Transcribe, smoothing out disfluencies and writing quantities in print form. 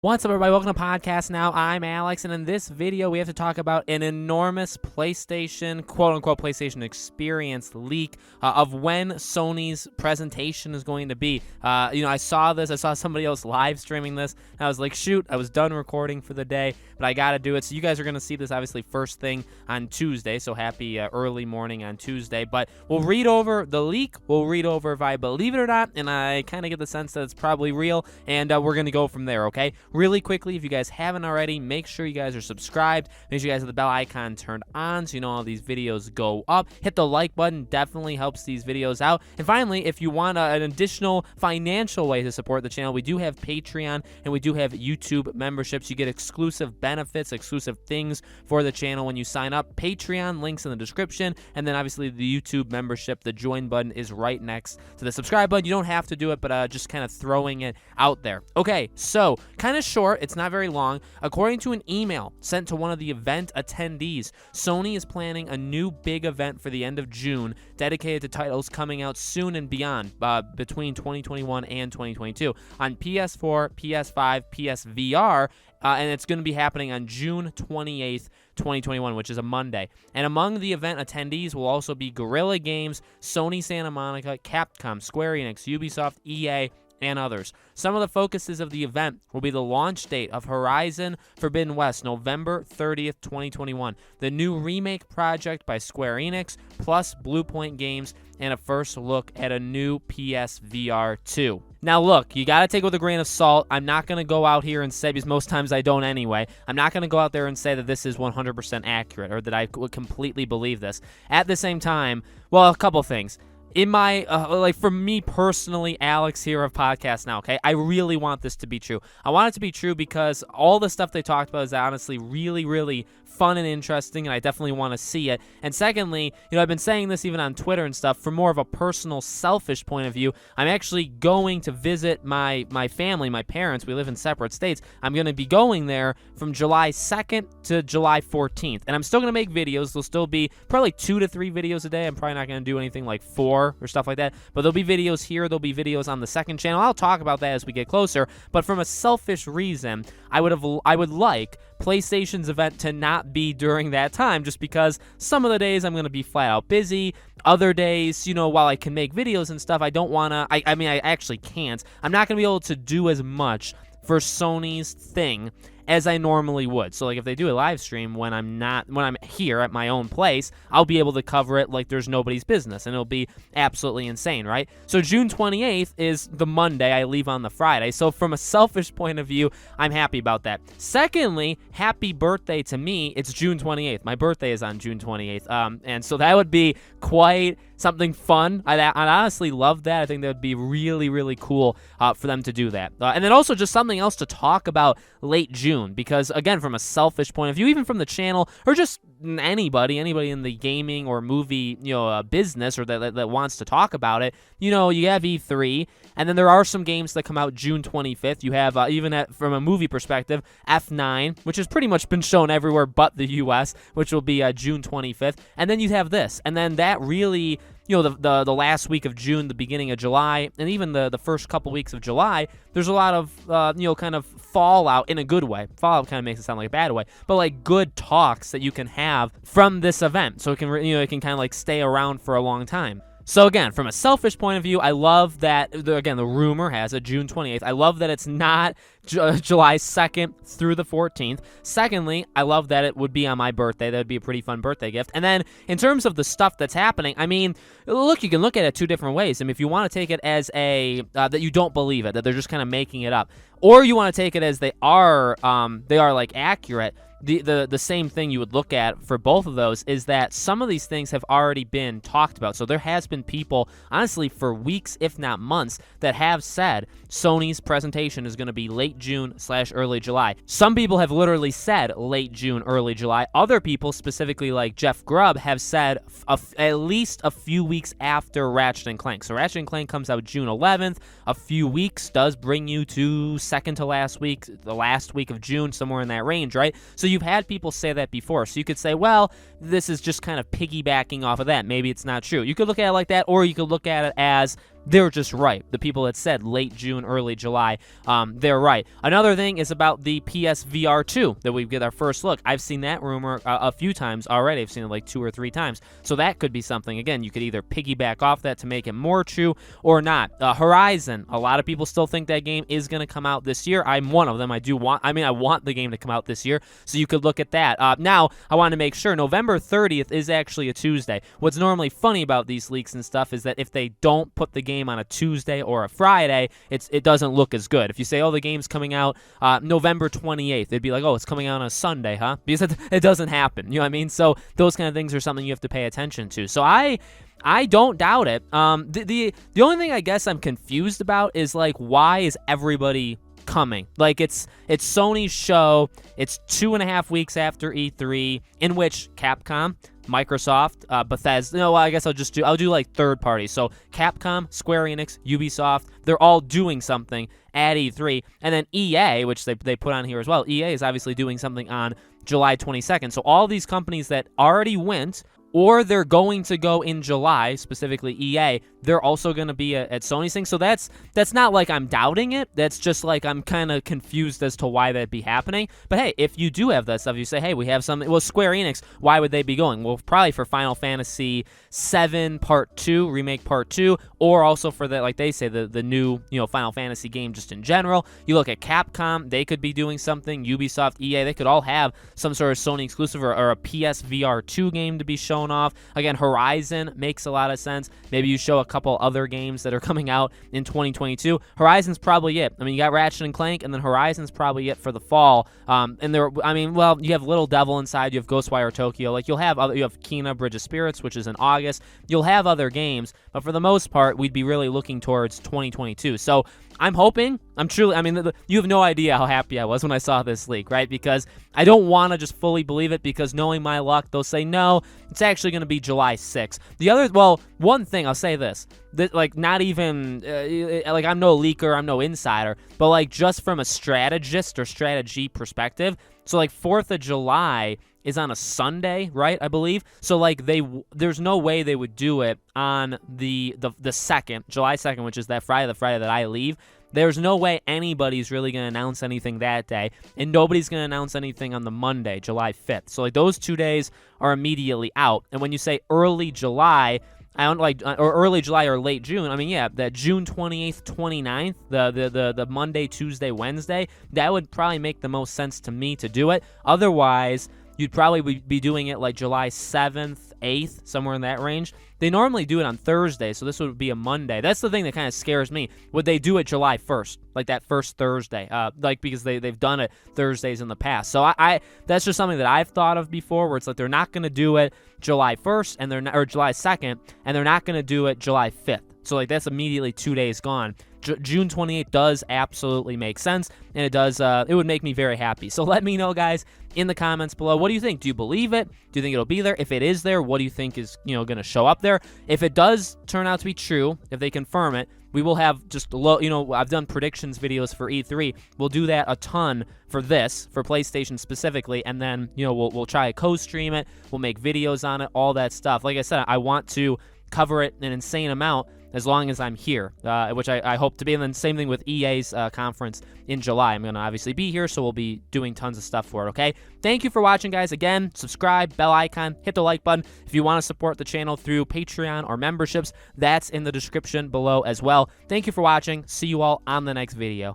What's up, everybody? Welcome to Podcast Now. I'm Alex, and in this video, we have to talk about an enormous PlayStation, quote-unquote, PlayStation Experience leak of when Sony's presentation is going to be. I saw this. I saw somebody else live streaming this, and I was like, shoot, I was done recording for the day, but I got to do it. So you guys are going to see this, obviously, first thing on Tuesday, so happy early morning on Tuesday. But we'll read over the leak. We'll read over if I believe it or not, and I kind of get the sense that it's probably real, and we're going to go from there, okay? Really quickly, if you guys haven't already, make sure you guys are subscribed. Make sure you guys have the bell icon turned on so you know all these videos go up. Hit the like button, definitely helps these videos out. And finally, if you want an additional financial way to support the channel, we do have Patreon and we do have YouTube memberships. You get exclusive benefits, exclusive things for the channel when you sign up. Patreon, links in the description, and then obviously the YouTube membership, the join button is right next to the subscribe button. You don't have to do it, but just kind of throwing it out there. Okay, so kind of short, it's not very long. According to an email sent to one of the event attendees, Sony is planning a new big event for the end of June dedicated to titles coming out soon and beyond, between 2021 and 2022 on PS4, PS5, PSVR, and it's going to be happening on June 28th, 2021, which is a Monday. And among the event attendees will also be Guerrilla Games, Sony Santa Monica, Capcom, Square Enix, Ubisoft, EA, and others. Some of the focuses of the event will be the launch date of Horizon Forbidden West, November 30th, 2021, the new remake project by Square Enix, plus Bluepoint Games, and a first look at a new PSVR 2. Now look, you got to take it with a grain of salt. I'm not going to go out here and say, because most times I don't anyway, I'm not going to go out there and say that this is 100% accurate or that I would completely believe this. At the same time, well, a couple things. In my, for me personally, Alex here of Podcast Now, okay, I really want this to be true. I want it to be true because all the stuff they talked about is honestly really, really fun and interesting, and I definitely want to see it. And secondly, I've been saying this even on Twitter and stuff, from more of a personal, selfish point of view, I'm actually going to visit my family, my parents. We live in separate states. I'm going to be going there from July 2nd to July 14th, and I'm still going to make videos. There'll still be probably 2 to 3 videos a day. I'm probably not going to do anything like 4 or stuff like that, but there'll be videos here, there'll be videos on the second channel. I'll talk about that as we get closer, but from a selfish reason, I would like PlayStation's event to not be during that time, just because some of the days I'm going to be flat out busy. Other days, while I can make videos and stuff, I don't want to, I actually can't. I'm not going to be able to do as much for Sony's thing as I normally would. So like if they do a live stream when I'm here at my own place, I'll be able to cover it like there's nobody's business, and it'll be absolutely insane, right? So June 28th is the Monday. I leave on the Friday. So from a selfish point of view, I'm happy about that. Secondly, happy birthday to me. It's June 28th. My birthday is on June 28th. And so that would be quite something fun. I'd honestly love that. I think that would be really, really cool for them to do that. And then also just something else to talk about late June, because again, from a selfish point of view, even from the channel or just anybody in the gaming or movie, business or that wants to talk about it, you have E3, and then there are some games that come out June 25th. You have, from a movie perspective, F9, which has pretty much been shown everywhere but the US, which will be June 25th. And then you have this, and then that really, the last week of June, the beginning of July, and even the first couple weeks of July, there's a lot of, kind of fallout in a good way. Fallout kind of makes it sound like a bad way, but like good talks that you can have from this event. So it can, it can kind of like stay around for a long time. So again, from a selfish point of view, I love that, the rumor has it June 28th. I love that it's not July 2nd through the 14th. Secondly, I love that it would be on my birthday. That would be a pretty fun birthday gift. And then in terms of the stuff that's happening, look, you can look at it 2 different ways. If you want to take it as that you don't believe it, that they're just kind of making it up, or you want to take it as they are like accurate. The same thing you would look at for both of those is that some of these things have already been talked about. So there has been people, honestly, for weeks, if not months, that have said Sony's presentation is going to be late June / early July. Some people have literally said late June, early July. Other people, specifically like Jeff Grubb, have said at least a few weeks after Ratchet & Clank. So Ratchet & Clank comes out June 11th. A few weeks does bring you to second to last week, the last week of June, somewhere in that range, right? So you've had people say that before. So you could say, well, this is just kind of piggybacking off of that. Maybe it's not true. You could look at it like that, or you could look at it as they're just right. The people that said late June, early July, they're right. Another thing is about the PSVR 2 that we get our first look. I've seen that rumor a few times already. I've seen it like 2 or 3 times. So that could be something. Again, you could either piggyback off that to make it more true or not. Horizon, a lot of people still think that game is going to come out this year. I'm one of them. I want the game to come out this year, so you could look at that. Now, I want to make sure November 30th is actually a Tuesday. What's normally funny about these leaks and stuff is that if they don't put the game on a Tuesday or a Friday, it doesn't look as good. If you say, oh, the game's coming out November 28th, they'd be like, oh, it's coming out on a Sunday, huh? Because it doesn't happen. You know what I mean? So those kind of things are something you have to pay attention to. So I don't doubt it. The only thing I guess I'm confused about is, like, why is everybody coming? Like, it's Sony's show. It's 2.5 weeks after E3, in which Capcom, Microsoft, Bethesda. No, I guess I'll do like third party. So Capcom, Square Enix, Ubisoft, they're all doing something at E3, and then EA, which they put on here as well. EA is obviously doing something on July 22nd. So all these companies that already went, or they're going to go in July, specifically EA, they're also going to be at Sony's thing. So that's not like I'm doubting it. That's just like I'm kind of confused as to why that'd be happening. But hey, if you do have that stuff, you say, hey, we have something. Well, Square Enix, why would they be going? Well, probably for Final Fantasy VII Part 2, Remake Part 2, or also for the, like they say, the new, Final Fantasy game just in general. You look at Capcom, they could be doing something. Ubisoft, EA, they could all have some sort of Sony exclusive or a PSVR 2 game to be shown off. Again, Horizon makes a lot of sense. Maybe you show a couple other games that are coming out in 2022. Horizon's probably it. I mean, you got Ratchet and Clank, and then Horizon's probably it for the fall. And you have Little Devil Inside, you have Ghostwire Tokyo. Like, you have Kena Bridge of Spirits, which is in August. You'll have other games, but for the most part, we'd be really looking towards 2022. So I'm hoping, you have no idea how happy I was when I saw this leak, right? Because I don't want to just fully believe it, because knowing my luck, they'll say, no, it's actually going to be July 6th. One thing, I'll say this, that, like, not even, I'm no leaker, I'm no insider, but, like, just from a strategist or strategy perspective, so, like, 4th of July is on a Sunday, right, I believe? So, like, there's no way they would do it on the 2nd, July 2nd, which is the Friday that I leave. There's no way anybody's really going to announce anything that day, and nobody's going to announce anything on the Monday, July 5th. So, like, those 2 days are immediately out. And when you say early July, or early July or late June, that June 28th, 29th, the Monday, Tuesday, Wednesday, that would probably make the most sense to me to do it. Otherwise, you'd probably be doing it like July 7th, 8th, somewhere in that range. They normally do it on Thursday, so this would be a Monday. That's the thing that kind of scares me. Would they do it July 1st, like that first Thursday? Because they've done it Thursdays in the past. So I that's just something that I've thought of before, where it's like they're not going to do it July 1st or July 2nd, and they're not going to do it July 5th. So, like, that's immediately 2 days gone. June 28th does absolutely make sense, and it would make me very happy. So let me know, guys, in the comments below. What do you think? Do you believe it? Do you think it'll be there? If it is there, what do you think is, going to show up there? If it does turn out to be true, if they confirm it, we will have just I've done predictions videos for E3. We'll do that a ton for PlayStation specifically, and then, we'll try to co-stream it. We'll make videos on it, all that stuff. Like I said, I want to cover it an insane amount as long as I'm here, which I hope to be. And then same thing with EA's conference in July. I'm going to obviously be here, so we'll be doing tons of stuff for it, okay? Thank you for watching, guys. Again, subscribe, bell icon, hit the like button. If you want to support the channel through Patreon or memberships, that's in the description below as well. Thank you for watching. See you all on the next video.